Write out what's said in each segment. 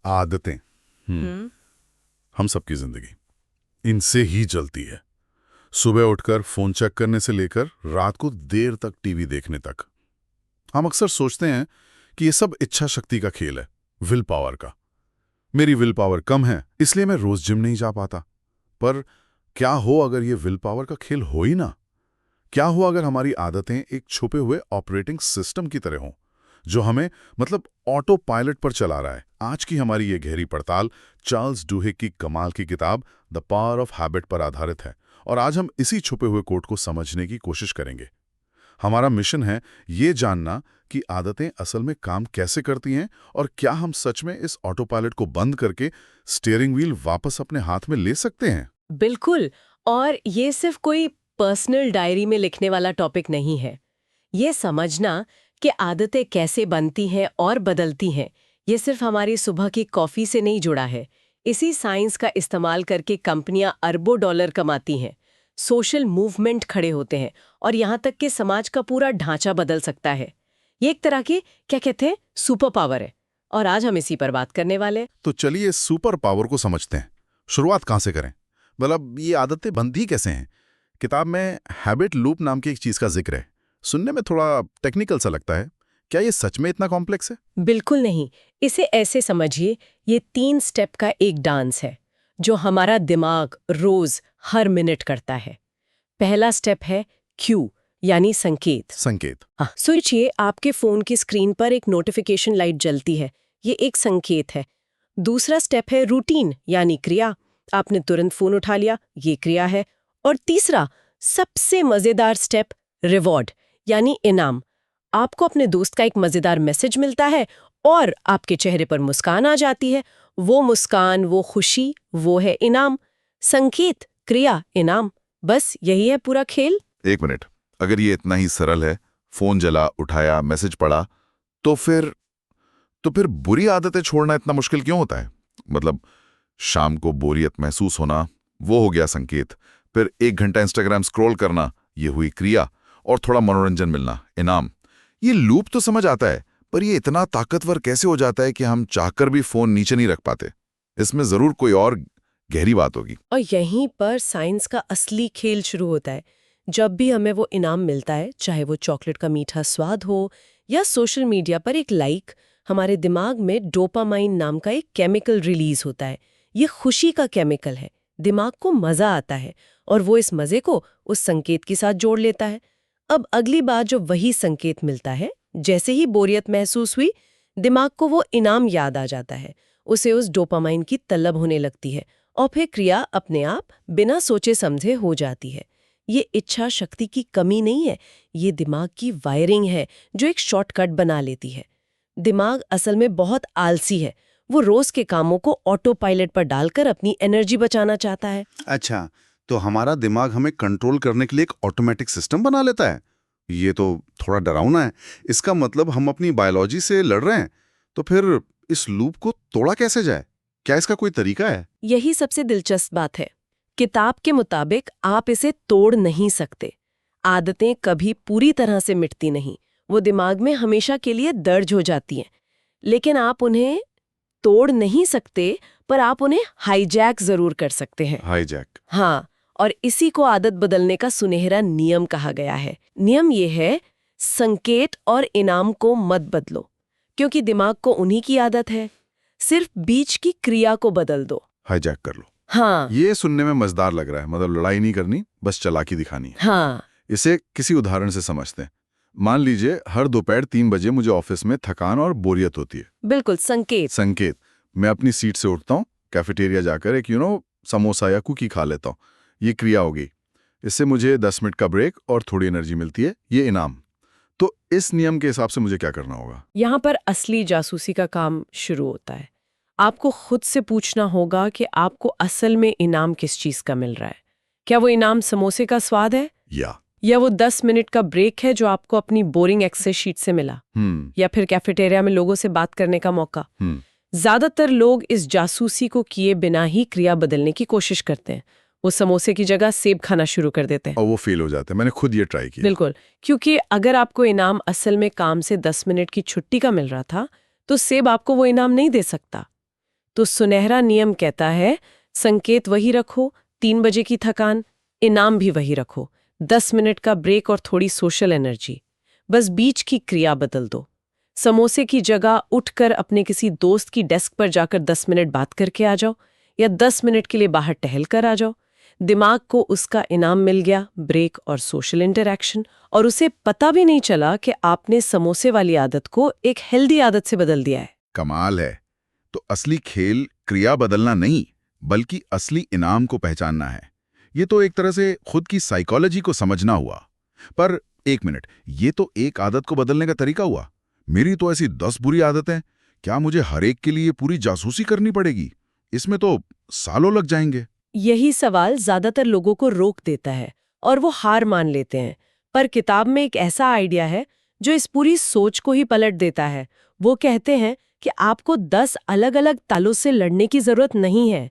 आदतें हम सबकी जिंदगी इनसे ही चलती है। सुबह उठकर फोन चेक करने से लेकर रात को देर तक टीवी देखने तक। हम अक्सर सोचते हैं कि ये सब इच्छा शक्ति का खेल है, विल पावर का। मेरी विल पावर कम है इसलिए मैं रोज जिम नहीं जा पाता। पर क्या हो अगर ये विल पावर का खेल हो ही ना? क्या हो अगर हमारी आदतें एक छुपे हुए ऑपरेटिंग सिस्टम की तरह हों, जो हमें ऑटो पायलट पर चला रहा है? आज की हमारी ये गहरी पड़ताल चार्ल्स डुहिग की कमाल की किताब द पावर ऑफ हैबिट पर आधारित है, और आज हम इसी छुपे हुए कोड को समझने की कोशिश करेंगे। हमारा मिशन है ये जानना कि आदतें असल में काम कैसे करती हैं और क्या हम सच में इस ऑटो पायलट को बंद करके स्टीयरिंग व्हील वापस अपने हाथ में ले सकते हैं। बिल्कुल। और ये सिर्फ कोई पर्सनल डायरी में लिखने वाला टॉपिक नहीं है। ये समझना कि आदतें कैसे बनती हैं और बदलती हैं, ये सिर्फ हमारी सुबह की कॉफ़ी से नहीं जुड़ा है। इसी साइंस का इस्तेमाल करके कंपनियां अरबों डॉलर कमाती हैं, सोशल मूवमेंट खड़े होते हैं और यहाँ तक कि समाज का पूरा ढांचा बदल सकता है। ये एक तरह की क्या कहते हैं सुपर पावर है, और आज हम इसी पर बात करने वाले हैं। तो चलिए सुपर पावर को समझते हैं। शुरुआत कहाँ से करें? ये आदतें बनती कैसे हैं? किताब में हैबिट लूप नाम की एक चीज का जिक्र है। सुनने में थोड़ा टेक्निकल सा लगता है। क्या ये सच में इतना कॉम्प्लेक्स है? बिल्कुल नहीं। इसे ऐसे समझिए, ये 3 स्टेप का एक डांस है जो हमारा दिमाग रोज हर मिनट करता है। पहला स्टेप है क्यू, यानी संकेत। हाँ, सोचिए आपके फोन की स्क्रीन पर एक नोटिफिकेशन लाइट जलती है, ये एक संकेत है। दूसरा स्टेप है रूटीन, यानी क्रिया। आपने तुरंत फोन उठा लिया, ये क्रिया है। और तीसरा सबसे मजेदार स्टेप रिवॉर्ड, यानी इनाम। आपको अपने दोस्त का एक मजेदार मैसेज मिलता है और आपके चेहरे पर मुस्कान आ जाती है। वो मुस्कान, वो खुशी, वो है इनाम। संकेत, क्रिया, इनाम, बस यही है पूरा खेल। एक मिनट, अगर ये इतना ही सरल है, फोन जला, उठाया, मैसेज पढ़ा, तो फिर बुरी आदतें छोड़ना इतना मुश्किल क्यों होता है? शाम को बोरियत महसूस होना, वो हो गया संकेत। फिर 1 घंटा इंस्टाग्राम स्क्रॉल करना, ये हुई क्रिया। और थोड़ा मनोरंजन मिलना, इनाम। ये लूप तो समझ आता है, पर ये इतना ताकतवर कैसे हो जाता है कि हम चाहकर भी फोन नीचे नहीं रख पाते? इसमें जरूर कोई और गहरी बात होगी। और यहीं पर साइंस का असली खेल शुरू होता है। जब भी हमें वो इनाम मिलता है, चाहे वो चॉकलेट का मीठा स्वाद हो या सोशल मीडिया पर एक लाइक, हमारे दिमाग में डोपामाइन नाम का एक केमिकल रिलीज होता है। ये खुशी का केमिकल है। दिमाग को मजा आता है और वो इस मजे को उस संकेत के साथ जोड़ लेता है। अब अगली बार जो वही संकेत मिलता है, जैसे ही बोरियत महसूस हुई, दिमाग को वो इनाम याद आ जाता है। उसे उस डोपामाइन की तलब होने लगती है और फिर क्रिया अपने आप बिना सोचे समझे हो जाती है। ये इच्छा शक्ति की कमी नहीं है, ये दिमाग की वायरिंग है जो एक शॉर्टकट बना लेती है। दिमाग असल में बहुत आलसी है। वो रोज के कामों को ऑटो पायलट पर डालकर अपनी एनर्जी बचाना चाहता है। अच्छा, तो हमारा दिमाग हमें कंट्रोल करने के लिए एक ऑटोमेटिक सिस्टम बना लेता है। ये तो थोड़ा डरावना है। इसका मतलब हम अपनी बायोलॉजी से लड़ रहे हैं। तो फिर इस लूप को तोड़ा कैसे जाए? क्या इसका कोई तरीका है? यही सबसे दिलचस्प बात है। किताब के मुताबिक आप इसे तोड़ नहीं सकते। आदतें कभी पूरी तरह से मिटती नहीं, वो दिमाग में हमेशा के लिए दर्ज हो जाती हैं। लेकिन आप उन्हें तोड़ नहीं सकते, पर आप उन्हें हाईजैक जरूर कर सकते हैं। हाईजैक? हाँ, और इसी को आदत बदलने का सुनहरा नियम कहा गया है। नियम ये है, संकेत और इनाम को मत बदलो, क्योंकि दिमाग को उन्हीं की आदत है। सिर्फ बीच की क्रिया को बदल दो। हाईजैक कर लो। हाँ, ये सुनने में मजेदार लग रहा है। लड़ाई नहीं करनी, बस चालाकी दिखानी है। हाँ, इसे किसी उदाहरण से समझते हैं। मान लीजिए हर दोपहर 3 बजे मुझे ऑफिस में थकान और बोरियत होती है। बिल्कुल संकेत। मैं अपनी सीट से उठता हूँ, कैफेटेरिया जाकर एक समोसा या कुकी खा लेता हूँ। ये क्रिया होगी। इससे मुझे 10 मिनट का ब्रेक और थोड़ी एनर्जी मिलती है, ये इनाम। तो इस नियम के हिसाब से मुझे क्या करना होगा? यहाँ पर असली जासूसी का काम शुरू होता है। आपको खुद से पूछना होगा कि आपको असल में इनाम किस चीज का मिल रहा है। क्या वो इनाम समोसे का स्वाद है, या वो 10 मिनट का ब्रेक है जो आपको अपनी बोरिंग एक्सेल शीट से मिला, या फिर कैफेटेरिया में लोगों से बात करने का मौका। ज्यादातर लोग इस जासूसी को किए बिना ही क्रिया बदलने की कोशिश करते हैं। वो समोसे की जगह सेब खाना शुरू कर देते हैं और वो फेल हो जाते हैं। मैंने खुद ये ट्राई किया। बिल्कुल, क्योंकि अगर आपको इनाम असल में काम से 10 मिनट की छुट्टी का मिल रहा था, तो सेब आपको वो इनाम नहीं दे सकता। तो सुनहरा नियम कहता है संकेत वही रखो, 3 बजे की थकान, इनाम भी वही रखो, 10 मिनट का ब्रेक और थोड़ी सोशल एनर्जी। बस बीच की क्रिया बदल दो। समोसे की जगह उठकर अपने किसी दोस्त की डेस्क पर जाकर 10 मिनट बात करके आ जाओ, या 10 मिनट के लिए बाहर टहल कर आ जाओ। दिमाग को उसका इनाम मिल गया, ब्रेक और सोशल इंटरैक्शन, और उसे पता भी नहीं चला कि आपने समोसे वाली आदत को एक हेल्दी आदत से बदल दिया है। कमाल है। तो असली खेल क्रिया बदलना नहीं, बल्कि असली इनाम को पहचानना है। ये तो एक तरह से खुद की साइकोलॉजी को समझना हुआ। पर एक मिनट, ये तो एक आदत को बदलने का तरीका हुआ। मेरी तो ऐसी 10 बुरी आदतें, क्या मुझे हर एक के लिए पूरी जासूसी करनी पड़ेगी? इसमें तो सालों लग जाएंगे। यही सवाल ज्यादातर लोगों को रोक देता है और वो हार मान लेते हैं। पर किताब में एक ऐसा आइडिया है जो इस पूरी सोच को ही पलट देता है। वो कहते हैं कि आपको 10 अलग-अलग तालों से लड़ने की जरूरत नहीं है।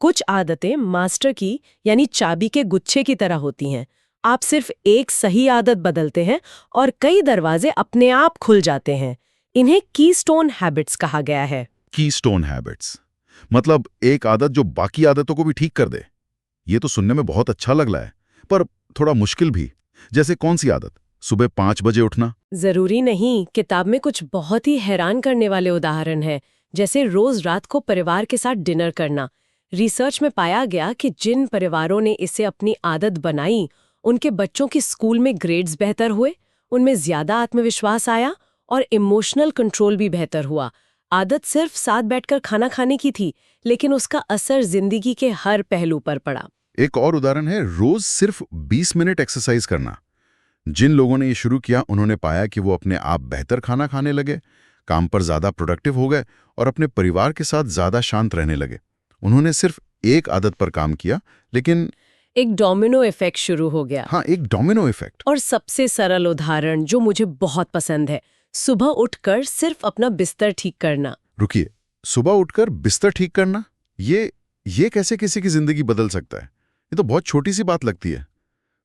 कुछ आदतें मास्टर की यानी चाबी के गुच्छे की तरह होती हैं। आप सिर्फ एक सही आदत बदलते हैं और कई दरवाजे अपने आप खुल जाते हैं। इन्हें कीस्टोन हैबिट्स कहा गया है। कीस्टोन हैबिट्स मतलब एक आदत जो बाकी आदतों को भी ठीक कर दे। ये तो सुनने में बहुत अच्छा लग रहा है, पर थोड़ा मुश्किल भी। जैसे कौन सी आदत? सुबह 5 बजे उठना? जरूरी नहीं। किताब में कुछ बहुत ही हैरान करने वाले उदाहरण हैं, जैसे रोज रात को परिवार के साथ डिनर करना। रिसर्च में पाया गया कि जिन परिवारों ने इसे अपनी आदत बनाई, उनके बच्चों की स्कूल में ग्रेड्स बेहतर हुए, उनमें ज्यादा आत्मविश्वास आया और इमोशनल कंट्रोल भी बेहतर हुआ। आदत सिर्फ साथ बैठकर खाना खाने की थी, लेकिन उसका असर जिंदगी के हर पहलू पर पड़ा। एक और उदाहरण है रोज सिर्फ 20 मिनट एक्सरसाइज करना। जिन लोगों ने ये शुरू किया, उन्होंने पाया कि वो अपने आप बेहतर खाना खाने लगे, काम पर ज्यादा प्रोडक्टिव हो गए और अपने परिवार के साथ ज्यादा शांत रहने लगे। उन्होंने सिर्फ एक आदत पर काम किया, लेकिन एक डोमिनो इफेक्ट शुरू हो गया। हाँ, एक डोमिनो इफेक्ट। और सबसे सरल उदाहरण जो मुझे बहुत पसंद है, सुबह उठकर सिर्फ अपना बिस्तर ठीक करना। रुकिए, सुबह उठकर बिस्तर ठीक करना, ये कैसे किसी की जिंदगी बदल सकता है? ये तो बहुत छोटी सी बात लगती है।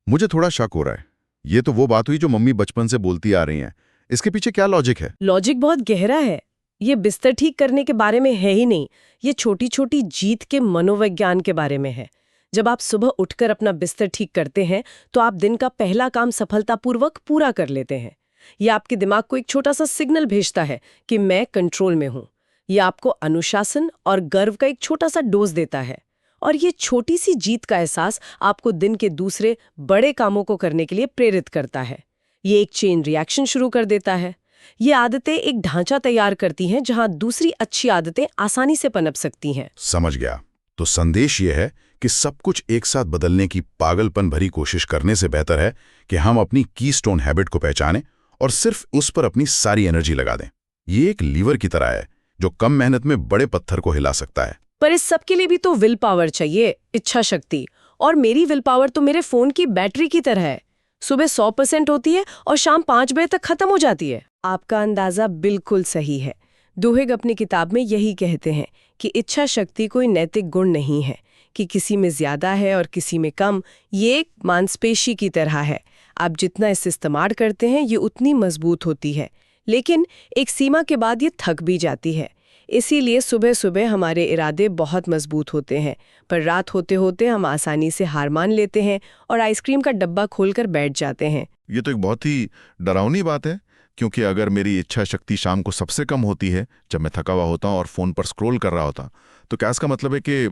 मुझे थोड़ा शक हो रहा है। ये तो वो बात हुई जो मम्मी बचपन से बोलती आ रही हैं। इसके पीछे क्या लॉजिक है? लॉजिक बहुत गहरा है। ये बिस्तर ठीक करने के बारे में है ही नहीं, ये छोटी छोटी जीत के मनोविज्ञान के बारे में है। जब आप सुबह उठकर अपना बिस्तर ठीक करते हैं, तो आप दिन का पहला काम सफलतापूर्वक पूरा कर लेते हैं। ये आपके दिमाग को एक छोटा सा सिग्नल भेजता है कि मैं कंट्रोल में हूं। ये आपको अनुशासन और गर्व का एक छोटा सा डोज देता है, और ये छोटी सी जीत का एहसास आपको दिन के दूसरे बड़े कामों को करने के लिए प्रेरित करता है। ये एक चेन रिएक्शन शुरू कर देता है। ये आदतें एक ढांचा तैयार करती हैं जहां दूसरी अच्छी आदतें आसानी से पनप सकती हैं। समझ गया। तो संदेश ये है कि सब कुछ एक साथ बदलने की पागलपन भरी कोशिश करने से बेहतर है कि हम अपनी कीस्टोन हैबिट को पहचानें और सिर्फ उस पर अपनी सारी एनर्जी लगा दें। ये एक लीवर की तरह है जो कम मेहनत में बड़े पत्थर को हिला सकता है। पर इस सब के लिए भी तो विल पावर चाहिए, इच्छा शक्ति। और मेरी विल पावर तो मेरे फोन की बैटरी की तरह है। सुबह 100% होती है और शाम 5 बजे तक खत्म हो जाती है। आपका अंदाजा बिल्कुल सही है। दुहिग अपनी किताब में यही कहते हैं कि इच्छा शक्ति कोई नैतिक गुण नहीं है कि किसी में ज्यादा है और किसी में कम। ये एक मांसपेशी की तरह है। आप जितना इसे इस्तेमाल करते हैं, ये उतनी मजबूत होती है, लेकिन एक सीमा के बाद ये थक भी जाती है। इसीलिए सुबह सुबह हमारे इरादे बहुत मजबूत होते हैं, पर रात होते होते हम आसानी से हार मान लेते हैं और आइसक्रीम का डब्बा खोलकर बैठ जाते हैं। ये तो एक बहुत ही डरावनी बात है, क्योंकि अगर मेरी इच्छा शक्ति शाम को सबसे कम होती है, जब मैं थका हुआ होता हूँ और फोन पर स्क्रॉल कर रहा होता, तो क्या इसका मतलब है कि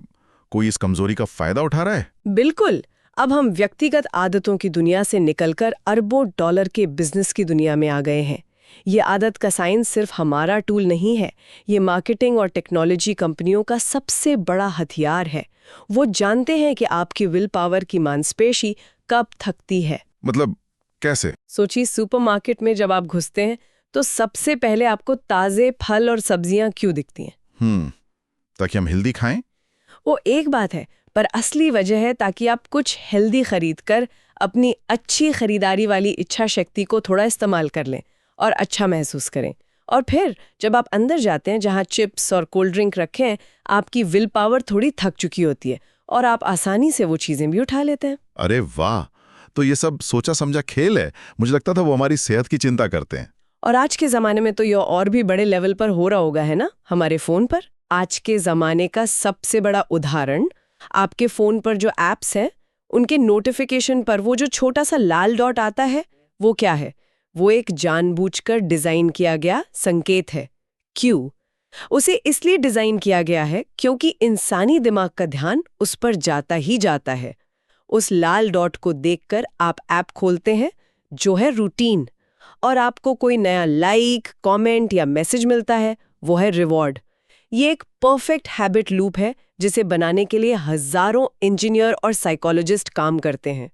कोई इस कमजोरी का फायदा उठा रहा है? बिल्कुल। अब हम व्यक्तिगत आदतों की दुनिया से निकलकर अरबों डॉलर के बिजनेस की दुनिया में आ गए हैं। ये आदत का साइंस सिर्फ हमारा टूल नहीं है, ये मार्केटिंग और टेक्नोलॉजी कंपनियों का सबसे बड़ा हथियार है। वो जानते हैं कि आपकी विल पावर की मांसपेशी कब थकती है। मतलब कैसे? सोचिए, सुपरमार्केट में जब आप घुसते हैं तो सबसे पहले आपको ताजे फल और सब्जियां क्यों दिखती हैं? ताकि हम हेल्दी खाएं। वो एक बात है, पर असली वजह है ताकि आप कुछ हेल्दी खरीद कर अपनी अच्छी खरीदारी वाली इच्छा शक्ति को थोड़ा इस्तेमाल कर लें और अच्छा महसूस करें। और फिर जब आप अंदर जाते हैं जहां चिप्स और कोल्ड ड्रिंक रखे हैं, आपकी विल पावर थोड़ी थक चुकी होती है और आप आसानी से वो चीजें भी उठा लेते हैं। अरे वाह, तो ये सब सोचा समझा खेल है। मुझे लगता था वो हमारी सेहत की चिंता करते हैं। और आज के ज़माने में तो ये और भी बड़े लेवल पर हो रहा होगा, है ना, हमारे फ़ोन पर। आज के ज़माने का सबसे बड़ा उदाहरण, आपके फ़ोन पर जो ऐप्स हैं, उनके नोटिफिकेशन पर वो जो छोटा सा लाल डॉट आता है, वो क्या है? वो एक जानबूझकर डिज़ाइन किया गया संकेत है। क्यों? उसे इसलिए डिज़ाइन किया गया है क्योंकि इंसानी दिमाग का ध्यान उस पर जाता ही जाता है। उस लाल डॉट को देखकर आप ऐप खोलते हैं, जो है रूटीन, और आपको कोई नया लाइक, कमेंट या मैसेज मिलता है, वो है रिवॉर्ड। ये एक परफेक्ट हैबिट लूप है जिसे बनाने के लिए हजारों इंजीनियर और साइकोलॉजिस्ट काम करते हैं।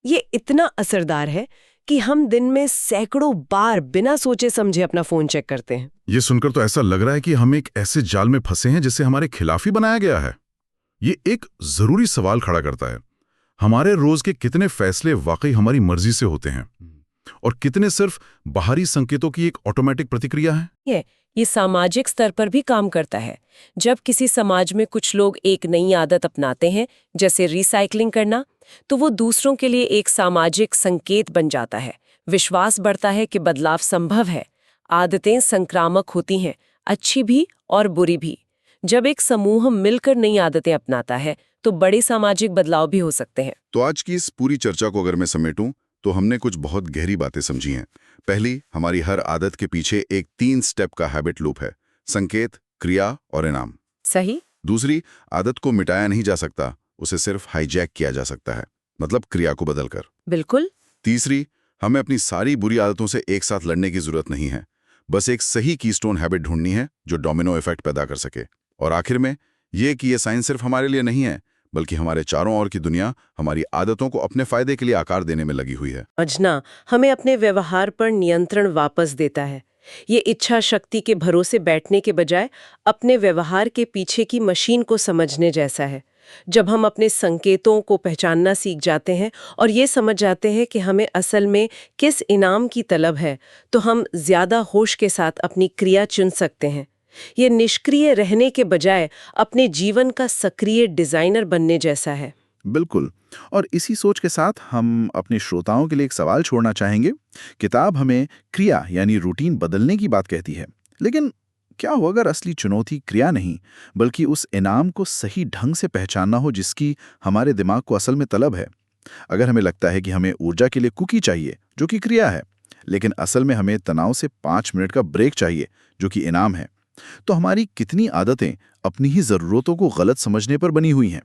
ये इतना असरदार है कि हम दिन में सैकड़ों बार बिना सोचे समझे अपना फोन चेक करते हैं। ये सुनकर तो ऐसा लग रहा है कि हम एक ऐसे जाल में फंसे हैं जिसे हमारे खिलाफ ही बनाया गया है। ये एक जरूरी सवाल खड़ा करता है, हमारे रोज के कितने फैसले वाकई हमारी मर्जी से होते हैं और कितने सिर्फ बाहरी संकेतों की एक ऑटोमेटिक प्रतिक्रिया है। ये सामाजिक स्तर पर भी काम करता है। जब किसी समाज में कुछ लोग एक नई आदत अपनाते हैं, जैसे रिसाइकलिंग करना, तो वो दूसरों के लिए एक सामाजिक संकेत बन जाता है। विश्वास बढ़ता है कि बदलाव संभव है। आदतें संक्रामक होती हैं, अच्छी भी और बुरी भी। जब एक समूह मिलकर नई आदतें अपनाता है, तो बड़े सामाजिक बदलाव भी हो सकते हैं। तो आज की इस पूरी चर्चा को अगर मैं समेटूं, तो हमने कुछ बहुत गहरी बातें समझी हैं। पहली, हमारी हर आदत के पीछे एक 3 स्टेप का हैबिट लूप है: संकेत, क्रिया और इनाम। सही। दूसरी, आदत को मिटाया नहीं जा सकता, उसे सिर्फ हाईजैक किया जा सकता है, मतलब क्रिया को बदलकर। बिल्कुल। तीसरी, हमें अपनी सारी बुरी आदतों से एक साथ लड़ने की जरूरत नहीं है, बस एक सही कीस्टोन हैबिट ढूंढनी है जो डोमिनो इफेक्ट पैदा कर सके। और आखिर में ये कि ये साइंस सिर्फ हमारे लिए नहीं है, बल्कि हमारे चारों ओर की दुनिया हमारी आदतों को अपने फायदे के लिए आकार देने में लगी हुई है। समझना हमें अपने व्यवहार पर नियंत्रण वापस देता है। ये इच्छा शक्ति के भरोसे बैठने के बजाय अपने व्यवहार के पीछे की मशीन को समझने जैसा है। जब हम अपने संकेतों को पहचानना सीख जाते हैं और ये समझ जाते हैं कि हमें असल में किस इनाम की तलब है, तो हम ज्यादा होश के साथ अपनी क्रिया चुन सकते हैं। ये निष्क्रिय रहने के बजाय अपने जीवन का सक्रिय डिजाइनर बनने जैसा है। बिल्कुल। और इसी सोच के साथ हम अपने श्रोताओं के लिए एक सवाल छोड़ना चाहेंगे। किताब हमें क्रिया यानी रूटीन बदलने की बात कहती है, लेकिन क्या हो अगर असली चुनौती क्रिया नहीं, बल्कि उस इनाम को सही ढंग से पहचानना हो जिसकी हमारे दिमाग को असल में तलब है। अगर हमें लगता है कि हमें ऊर्जा के लिए कुकी चाहिए, जो कि क्रिया है, लेकिन असल में हमें तनाव से 5 मिनट का ब्रेक चाहिए, जो कि इनाम है, तो हमारी कितनी आदतें अपनी ही ज़रूरतों को गलत समझने पर बनी हुई हैं।